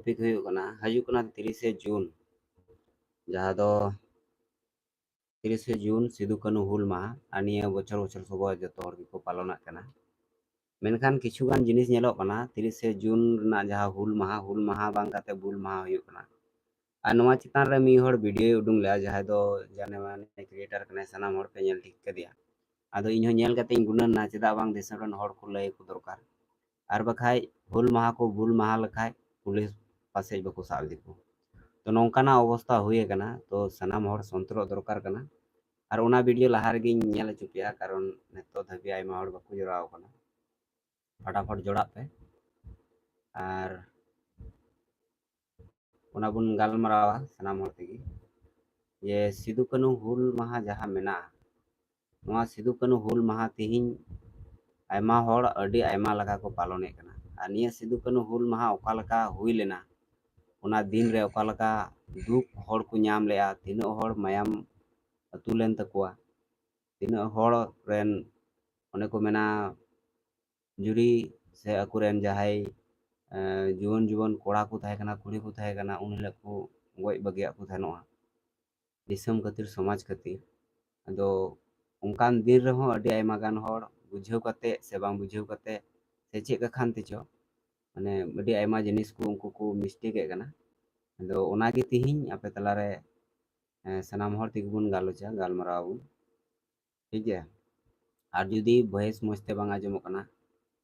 Topic हजू 30 जून जहाँ दो 30 जून सिदु कानू हुल माहा और निया बचर बचर सब जो हर को पालना मेनखान किछुगान जिनिस 30 जून ना जहाँ हुल माहा बांग काते बुल माहा हुयुग कना और नोआ चितान रे मी हर वीडियो उडुंग ले जहाँ दो जाने माने क्रिएटर कने सनाम हर पे नेल ठीक कदिया आदो इन हो नेल काते इन गुनन ना चेदा बांग दिसम रन हर को लय को दरकार और बखाय हुल माहा को बुल माहा लखाय पुलिस पासे बको साब दिको तो नौकाना अवस्था हुए कना तो सनाम हर सन्तरो दरकार कना और उना वीडियो लहा रेगी नेल चुपिया कारण नेतो धाबी आयमा हर बको जोड़ाव कना फटाफट जोड़ा पे और उना बुन गालमारावा सनाम हर तेगी ये सिदु कानू हुल माहा जहाँ मेना नोआ सिदु कानू हुल माहा तिहिन आयमा हर अडी आयमा लगा को पालने कना और निया सिदु कानू हुल माहा ओका लका हुई लेना उना दिन रे ओका लका दुख हर को नाम लेया तीना हर मायाम अतु लेन तकुआ तीना हर रेन ओने को मेना जुरी से अकुरेन जहाई जुवन जुवन कोड़ा को थाहे कना कुड़ी को थाहे कना उन हिलक को गoj बगिया को थानोआ दिसम खातिर समाज खातिर अदो उनकान दिन रहो अडी आयमा गान हर बुझेव कते से बांग बुझेव कते से चेक खान तेचो माने अडी आयमा जिनिस को उनको को मिस्टेक ए कना अदो ओनागे तिहिन आपे तलारे सनाम हर तिगबुन गालोचा गालमाराव ठीक है और जुदी भয়েস मजते बांग आजमो कना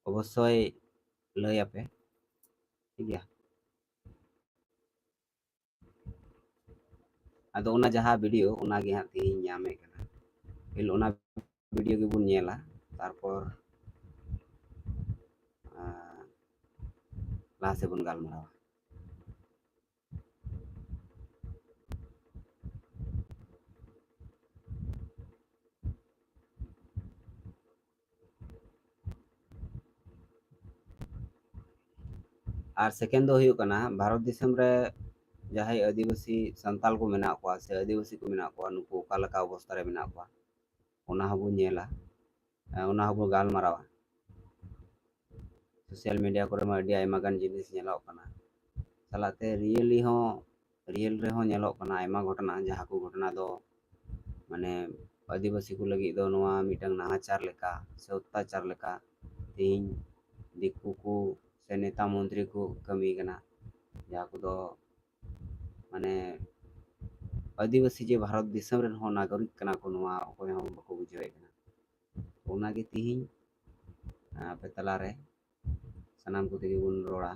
अवश्य लय आपे ठीक है आदो ओना जहाँ वीडियो ओनागे हां तिहिन नामे कना फिर ओना वीडियो के बुन नेला तारपर लाहा से बुन गालमारावा और सेकेंड दो हुयुग कना भारत दिसम रे जहां आदिवासी संताल को मेना को से आदिवासी को मेना को नुको ओका लका अवस्था रे मेना को ओना हबो नेला ओना हबो गालमारावा सोशल मीडिया करे मा अडी आयमा गान जिनिस नेलोग कना सालाते रियली हो रियल रे हो नेलोग कना आयमा घटना जहाँ को घटना दो माने आदिवासी को लगी दो नोआ मिटंग नाहाचार लेका से अत्याचार लेका तीन दिकू को से नेता मंत्री को कमी कना जहाँ को दो माने आदिवासी जे भारत दिसम रेन हो नागरिक कना को नोआ अकोय हो बको बुझावे कना ओनागे तिहिन आपे तलारे सनाम को तेगे बुन रोड़ा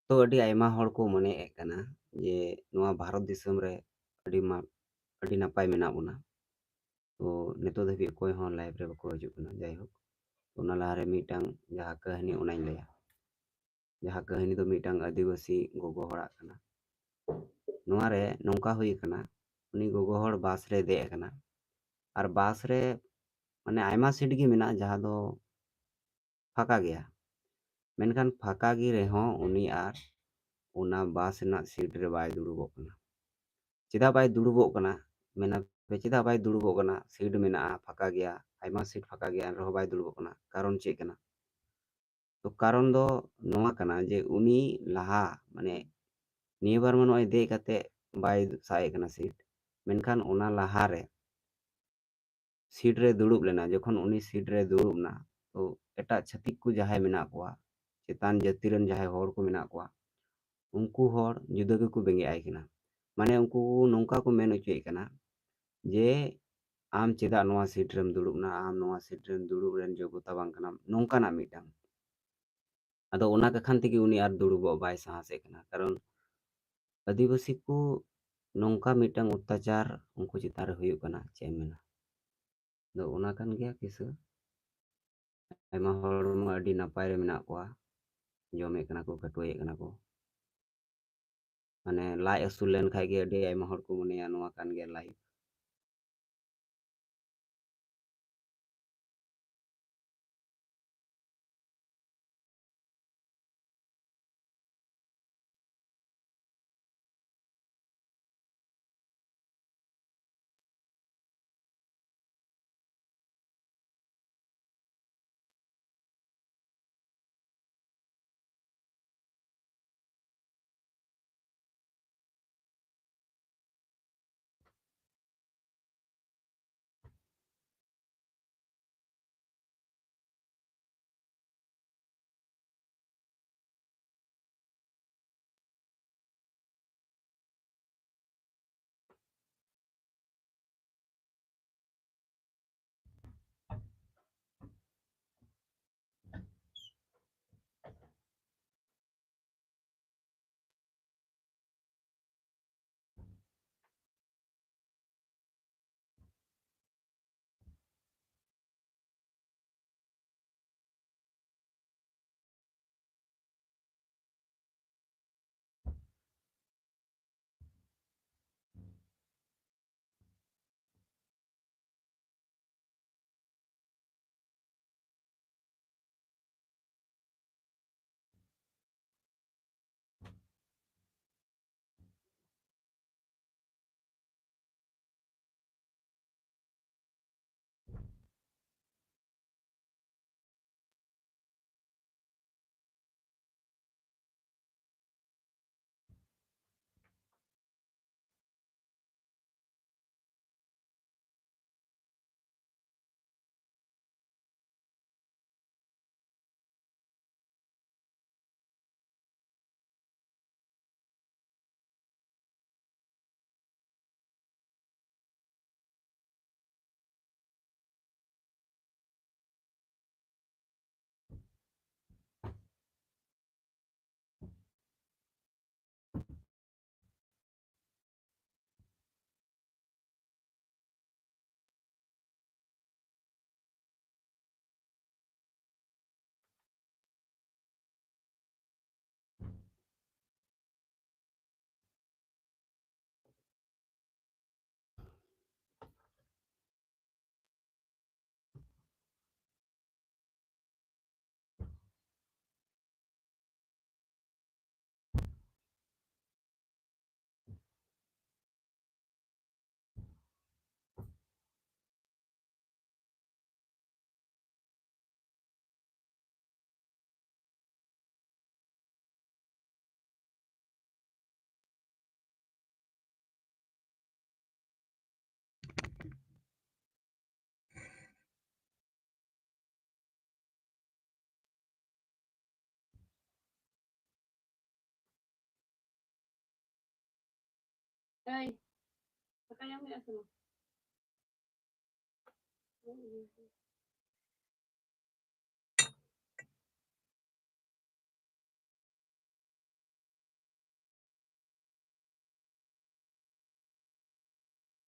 तो अडी आयमा हड़ को मने ए कना जे नोआ भारत दिसम रे अडी मा अडी नापाय मेना बुना तो नेतो धाबी अकोय हो लाइव रे बको हजू कना जाय हो ओना लारे मीटंग जहाँ कहानी ओनाइन लया जहाँ कहानी दो मीटंग आदिवासी गोगो हड़ा कना नोआ रे नौका हुई कना उनी गोगो हड़ बास रे दे कना और बास रे माने आयमा सीट गी मेना जहाँ दो फाका गया मेनखान फाका गी रेहो उनी आर ओना बास ना सीट रे बाय दुड़ुबो कना चेदा बाय दुड़ुबो कना मेना पे चेदा बाय दुड़ुबो कना सीट मेना फाका गया आयमा सीट फाका गया रहो बाय दुड़ुबो कना कारण चे कना तो कारण दो नोआ कना जे उनी लाहा माने निया बार मा दे काते बाय साए कना सीट मेनखान ओना लाहा रे सीट रे दुड़ुब लेना जखन उनी सीट रे दुड़ुब ना तो एटा छतिक को जहाय मेना कोआ चेतान जाति रन जहाय हर को मेना कोआ उनको हर जुदा के को बेंगे आय कना माने उनको नौका को मेन उचुए कना जे आम चेदा नोआ सीट रेम दुड़ुब ना आम नोआ सीट रेम दुड़ुब रेन जोग्यता बांग कना नौका ना मिटांग आदो ओना कखान तेगे उनी आर दुड़ुबो बाय साहस कना कारण आदिवासी को नौका मिटांग अत्याचार उनको चितान रे हुयुग कना चे मेना दो ओना कान गया किस आयमा हड़ मा अडी नापाय रे मेना कोआ जमे कना को कटोए कना को ᱢᱟᱱᱮ ᱞᱟᱡ ᱟᱹᱥᱩᱞ ᱞᱮᱱᱠᱷᱟᱡ ᱜᱮ ᱟᱹᱰᱤ ᱟᱭᱢᱟ ᱦᱚᱲ ᱠᱚ ᱢᱚᱱᱮᱭᱟ ᱱᱚᱣᱟ ᱠᱟᱱ ᱜᱮᱭᱟ ᱞᱟᱭᱤᱯᱷ᱾